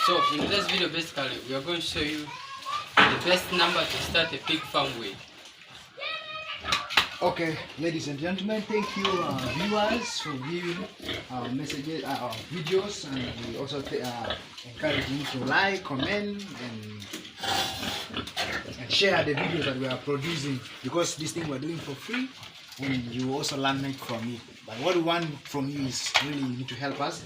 So in this video, basically, we are going to show you the best number to start a pig farm with. Okay, ladies and gentlemen, thank you viewers for viewing our messages, our videos, and we also encourage you to like, comment, and share the videos that we are producing, because this thing we're doing for free, and you also learn it from it. But what we want from you is really you need to help us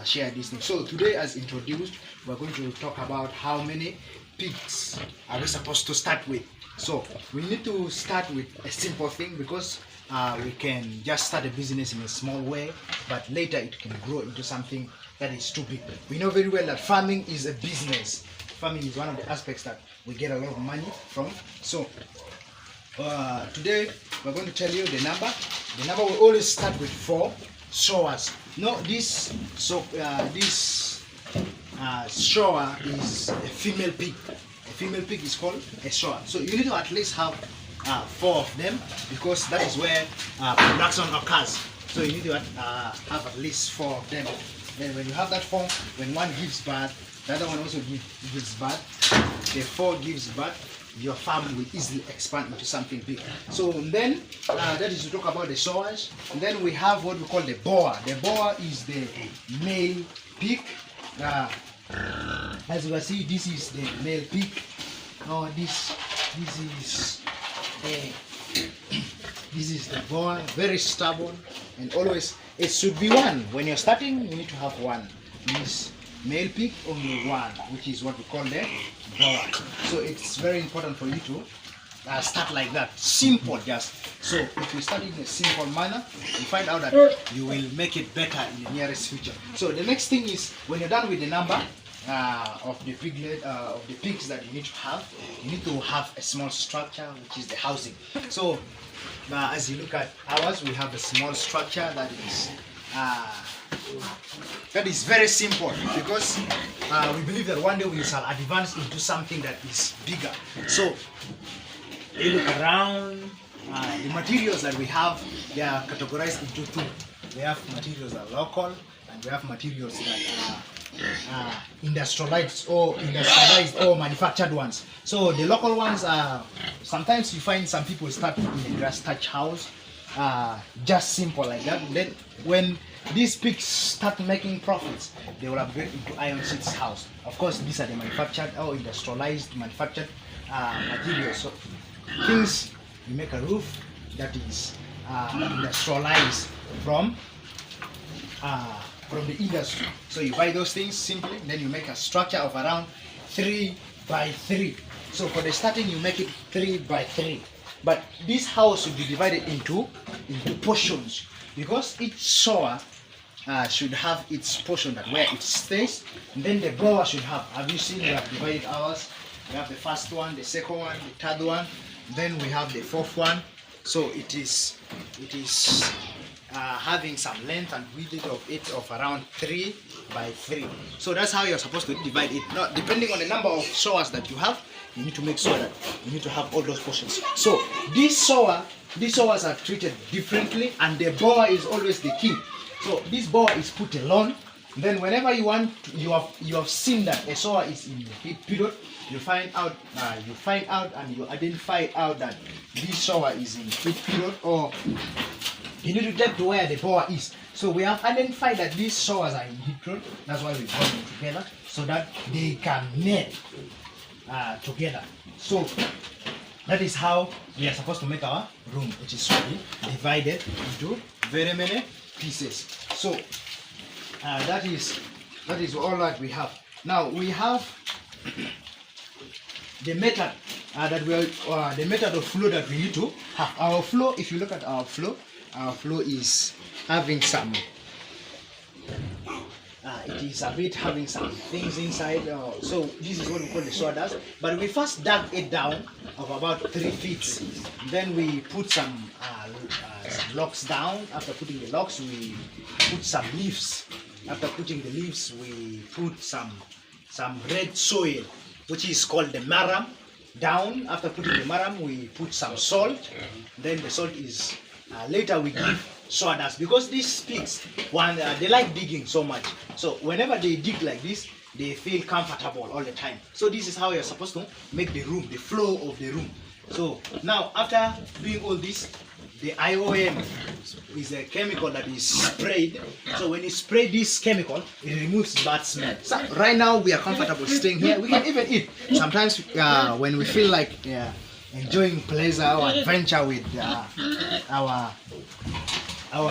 share this thing. So today, as introduced, we're going to talk about how many pigs are we supposed to start with. So we need to start with a simple thing, because we can just start a business in a small way, but later it can grow into something that is too big. We know very well that farming is a business. Farming is one of the aspects that we get a lot of money from. So today we're going to tell you the number. The number will always start with 4 showers. No, this shower is a female pig. A female pig is called a shower. So you need to at least have 4 of them, because that is where production occurs. So you need to have at least 4 of them. Then when you have that 4, when one gives birth, the other one also gives birth. The 4 gives birth. Your farm will easily expand into something big. So then that is to talk about the showers. And then we have what we call the boa. The boa is the male pig. As you can see, this is the male pig. This is the boa, very stubborn, and always it should be 1. When you're starting, you need to have 1. This male pig, only 1, which is what we call the boa. So it's very important for you to start like that, simple just. So if you start in a simple manner, you find out that you will make it better in the nearest future. So the next thing is, when you're done with the number of the piglet, of the pigs that you need to have a small structure, which is the housing. So as you look at ours, we have a small structure that is very simple, because we believe that one day we shall advance into something that is bigger. So you look around, the materials that we have, they are categorized into 2. We have materials that are local, and we have materials that are industrialized or manufactured ones. So the local ones are, sometimes you find some people start in a grass thatch house, just simple like that. Then when these pigs start making profits, they will upgrade into iron sheets house. Of course, these are the manufactured or industrialized manufactured materials. So things, you make a roof that is industrialized from the industry. So you buy those things simply, then you make a structure of around 3 by 3. So for the starting, you make it 3 by 3. But this house should be divided into portions, because each shower should have its portion that where it stays. And then the blower should have you seen, we have divided ours. We have the first one, the second one, the third one, then we have the 4th one. So it is having some length and width of around 3 by 3. So that's how you're supposed to divide it. Now, depending on the number of showers that you have, you need to make sure that you need to have all those portions. So these showers are treated differently, and the boa is always the king. So this boa is put alone. Then whenever you want, you have seen that a shower is in the heat period, you find out and you identify out that this shower is in heat period, or you need to get to where the boa is. So we have identified that these showers are in heat period. That's why we brought them together, so that they can mate together. So that is how we are supposed to make our room, which is divided into very many pieces. So that is all that we have. Now we have the method the method of flow that we need to have. Our flow, if you look at our flow is having some it is a bit having some things inside. So this is what we call the sawdust. But we first dug it down of about 3 feet. Then we put some logs down. After putting the logs, we put some leaves. After putting the leaves, we put some red soil, which is called the maram, down. After putting the maram, we put some salt. Then the salt is later we give sawdust, because these pigs, they like digging so much. So whenever they dig like this, they feel comfortable all the time. So this is how you're supposed to make the room, the flow of the room. So now after doing all this, the IOM is a chemical that is sprayed. So when you spray this chemical, it removes bad smell. So right now we are comfortable staying here. We can even eat. Sometimes when we feel like enjoying pleasure or adventure with our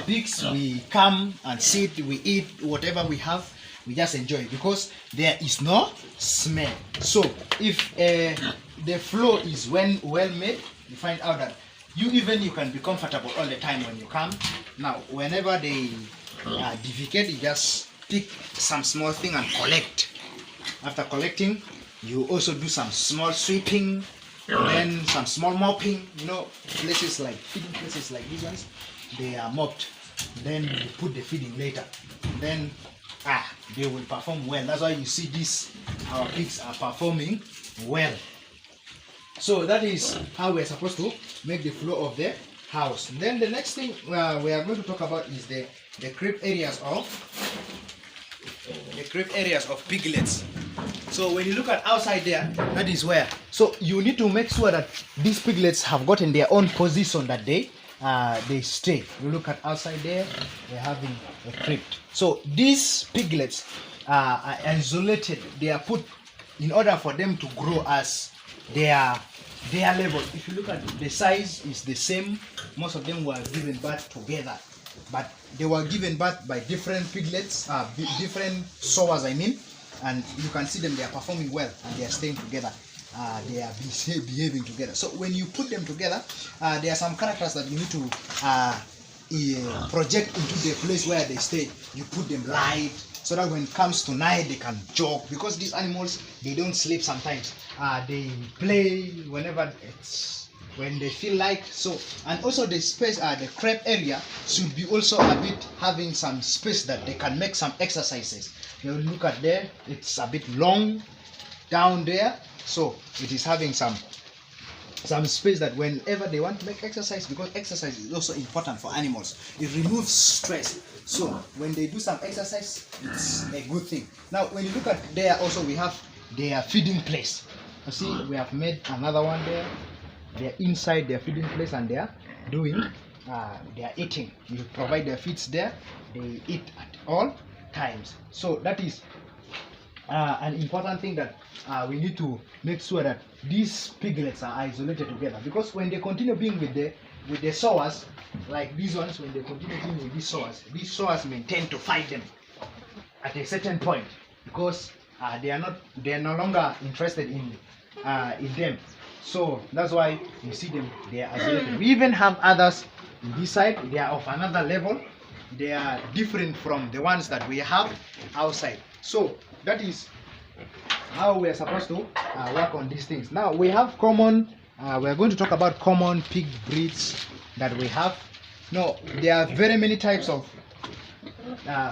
pigs, we come and sit, we eat whatever we have, we just enjoy it because there is no smell. So if the flow is well made, you find out that you can be comfortable all the time when you come. Now whenever they defecate, you just pick some small thing and collect. After collecting, you also do some small sweeping, then some small mopping. You know, places like feeding places like these ones, they are mopped. Then you put the feeding later. Then they will perform well. That's why you see this, our pigs are performing well. So that is how we're supposed to make the flow of the house. And then the next thing we are going to talk about is the crib areas of piglets. So when you look at outside there, that is where. So you need to make sure that these piglets have gotten their own position that they stay. You look at outside there, they're having a crib. So these piglets are isolated. They are put in order for them to grow as their level. If you look at the size, is the same. Most of them were given birth together, but they were given birth by different piglets, different sowers, I mean, and you can see them. They are performing well and they are staying together. They are behaving together. So when you put them together, there are some characters that you need to project into the place where they stay. You put them light, so that when it comes to night, they can jog, because these animals, they don't sleep sometimes. They play whenever when they feel like. So, and also the space, the crib area should be also a bit having some space that they can make some exercises. You look at there, it's a bit long down there, so it is having some space that whenever they want to make exercise, because exercise is also important for animals, it removes stress. So when they do some exercise, it's a good thing. Now when you look at there, also we have their feeding place. You see, we have made another one there. They're inside their feeding place and they are doing they are eating. You provide their feeds there, they eat at all times. So that is an important thing that we need to make sure that these piglets are isolated together, because when they continue being with the sowers, like these ones, when they continue being with these sowers may tend to fight them at a certain point, because they are no longer interested in them. So that's why you see them, they are isolated. We even have others in this side. They are of another level. They are different from the ones that we have outside. So that is how we are supposed to work on these things. Now we have common, we are going to talk about common pig breeds that we have. No, there are very many types of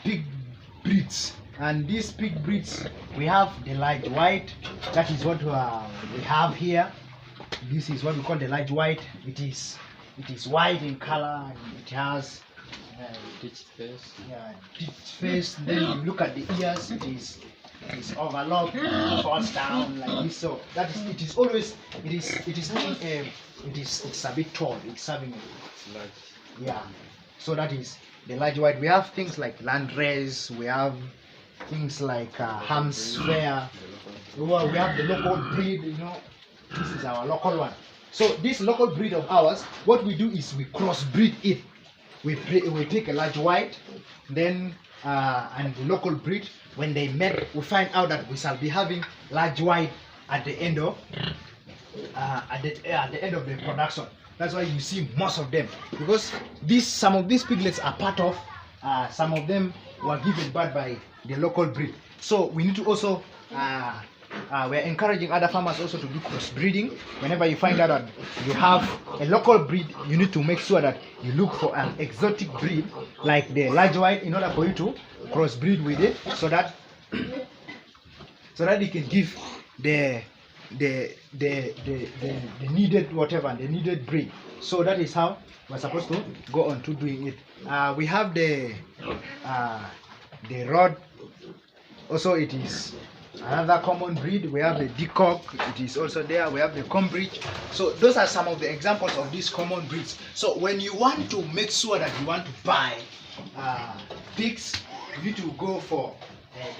pig breeds, and these pig breeds, we have the large white. That is what we have here. This is what we call the large white. It is white in color, and it has Ditched face. yeah, ditched face. Then you look at the ears, it is overlocked, falls down like this. So that is, it's a bit tall. It's having Large. yeah. So that is the large white. We have things like landrace. We have things like hamster. We have the local breed. You know, this is our local one. So this local breed of ours, what we do is we crossbreed it. We pick a large white, then and the local breed. When they met, we find out that we shall be having large white at the end of the production. That's why you see most of them, because some of these piglets are part of some of them were given birth by the local breed. So we need to also we're encouraging other farmers also to do crossbreeding. Whenever you find out that you have a local breed, you need to make sure that you look for an exotic breed like the large white in order for you to crossbreed with it, so that it can give the needed whatever, the needed breed. So that is how we're supposed to go on to doing it. We have the rod. Also, it is Another common breed, we have the decock, it is also there. We have the combridge. So those are some of the examples of these common breeds. So when you want to make sure that you want to buy pigs, you need to go for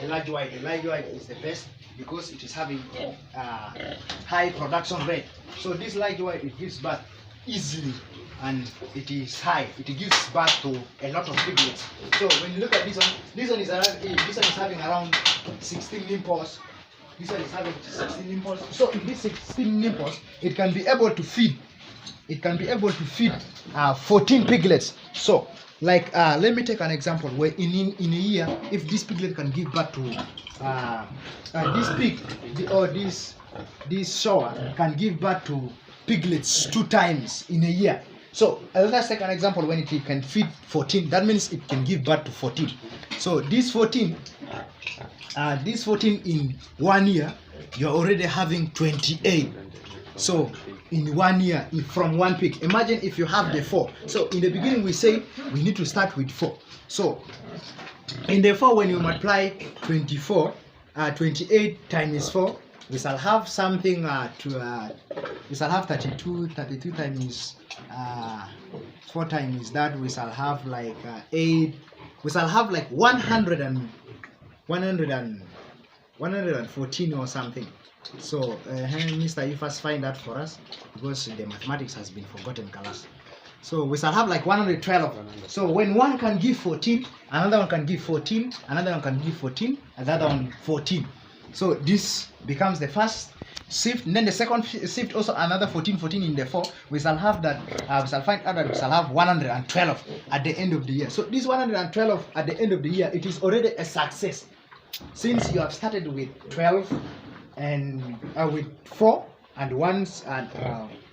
the large white. The large white is the best because it is having high production rate. So this large white, it gives birth easily and it is high. It gives birth to a lot of piglets. So when you look at this one is around, this one is having around 16 nymphs. This one is having 16 nymphs. So in this 16 nymphs, it can be able to feed. It can be able to feed 14 piglets. So like let me take an example where in a year, if this piglet can give birth to this pig or this sow can give birth to piglets 2 times in a year. So let's take an example when it can feed 14. That means it can give birth to 14. So this 14 in 1 year, you're already having 28. So in 1 year, from one pig, imagine if you have the 4. So in the beginning we say we need to start with 4. So in the 4, when you multiply 28 times 4, we shall have something we shall have 32 times 4 times that, we shall have like 8, we shall have like 114 or something. So Mr. you first find that for us because the mathematics has been forgotten class. So we shall have like 112. So when one can give 14, another one can give 14, another one can give 14, another one 14. So this becomes the first shift, and then the second shift also another 14 in the 4. We shall have that we shall find out that we shall have 112 at the end of the year. So this 112 at the end of the year, it is already a success, since you have started with 12 and with 4 and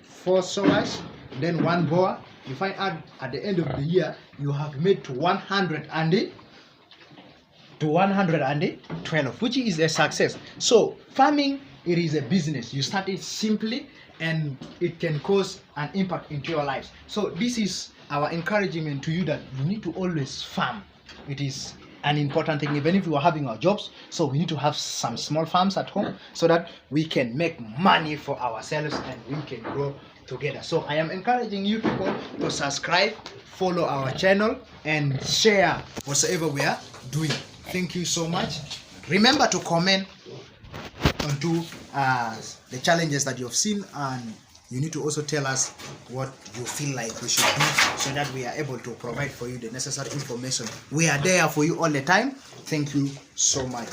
4 sowers, then 1 boer. You find out at the end of the year you have made to 112, which is a success. So farming, it is a business. You start it simply and it can cause an impact into your lives. So this is our encouragement to you, that you need to always farm. It is an important thing, even if we are having our jobs. So we need to have some small farms at home so that we can make money for ourselves and we can grow together. So I am encouraging you people to subscribe, follow our channel, and share whatsoever we are doing. Thank you so much. Remember to comment onto the challenges that you have seen, and you need to also tell us what you feel like we should do so that we are able to provide for you the necessary information. We are there for you all the time. Thank you so much.